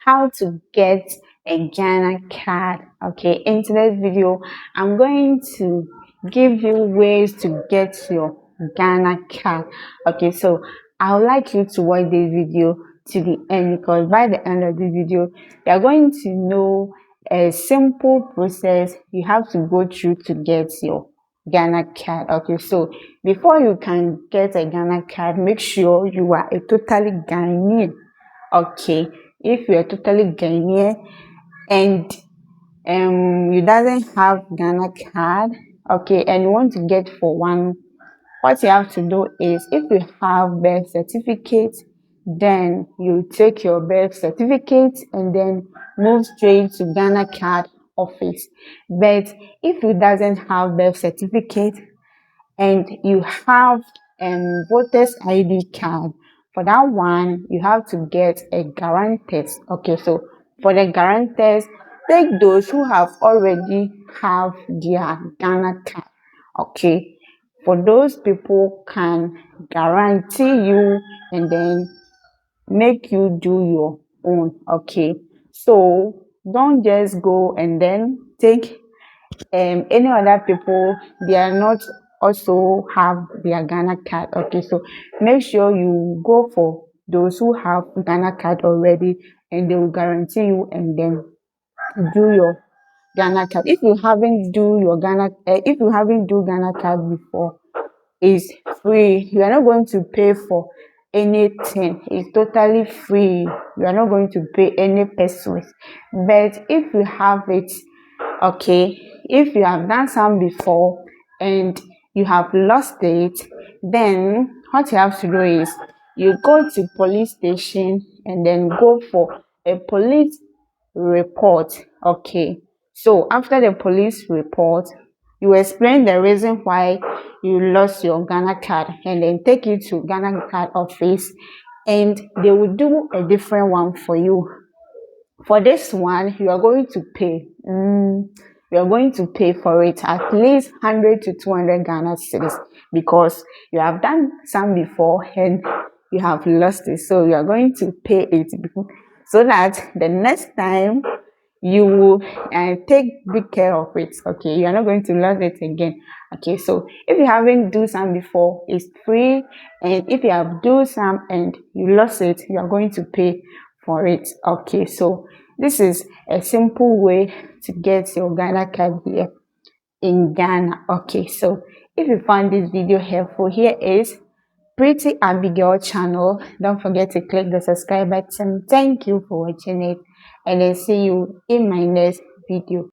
how to get a Ghana card. Okay, in today's video, I'm going to give you ways to get your Ghana card. Okay, so I would like you to watch this video to the end, because by the end of this video, you are going to know a simple process you have to go through to get your Ghana card. Okay, so before you can get a Ghana card, make sure you are a totally Ghanaian. Okay, if you're totally Ghanaian and you doesn't have Ghana card, okay, and you want to get for one, what you have to do is, if you have birth certificate, then you take your birth certificate and then move straight to Ghana card office. But if you doesn't have birth certificate and you have voters ID card, for that one you have to get a guarantors. Okay, so for the guarantors, take those who have already have their Ghana card. Okay, for those people can guarantee you and then make you do your own. Okay, so don't just go and then take any other people, they are not also have their Ghana card. Okay, so make sure you go for those who have Ghana card already, and they will guarantee you and then do your Ghana card. If you haven't do your if you haven't do Ghana card before, it's free. You are not going to pay for anything. It's totally free. You are not going to pay any pesos. But if you have it, okay, if you have done some before and you have lost it, then what you have to do is you go to police station and then go for a police report. Okay, so after the police report, you explain the reason why you lost your Ghana card and then take it to Ghana card office, and they will do a different one for you. For this one, you are going to pay. You are going to pay for it at least 100 to 200 Ghana cedis, because you have done some before and you have lost it. So you are going to pay it so that the next time you will take big care of it. Okay, you are not going to lose it again. Okay, so if you haven't do some before, it's free, and if you have do some and you lost it, you are going to pay for it. Okay, so this is a simple way to get your Ghana card here in Ghana. Okay, so if you found this video helpful, here is Pretty Abigail channel. Don't forget to click the subscribe button. Thank you for watching it, and I'll see you in my next video.